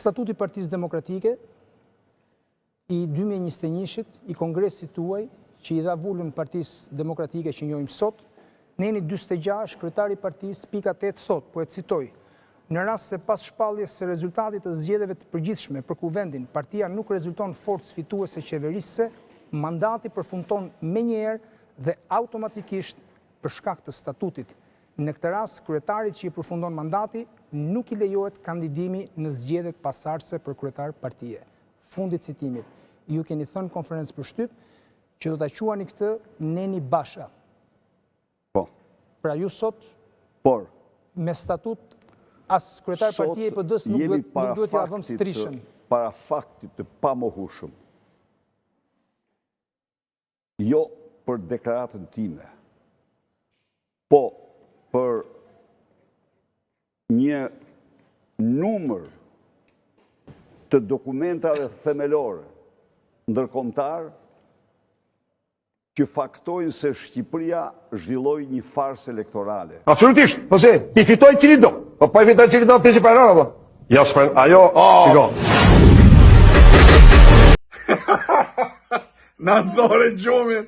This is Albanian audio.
Statuti i Partisë Demokratike i 2021-shit i kongresit tuaj, që i dha vullën Partisë Demokratike që njohim sot, neni 46, kryetari i partisë, pika 8 thot, po e citoj: në rast se pas shpalljes së rezultatit të zgjedhjeve të përgjithshme për kuvendin, partia nuk rezulton forcë fituese qeverisëse, mandati përfundon menjëherë dhe automatikisht për shkak të statutit. Në këtë rast, kryetarit që i përfundon mandati nuk i lejohet kandidimi në zgjedhjet pasardhëse për kryetar partie. Fundit citimit. Ju keni thënë konferencë për shtyp që do ta quani këtë Neni Basha. Po. Pra ju sot, Por, me statut, as kryetar partie i PD-s nuk duhet t'ia vëmë strishën. Para faktit të pamohueshëm. Jo për deklaratën time, po për një numër të dokumentave themelore ndërkombëtar që faktojnë se Shqipëria zhvilloi një farsë elektorale. Absolutisht, po se, i fitoj cili do. Po i fitoj cili do, pisi para apo? Jo, ajo, shiko. Na nxore gjumin,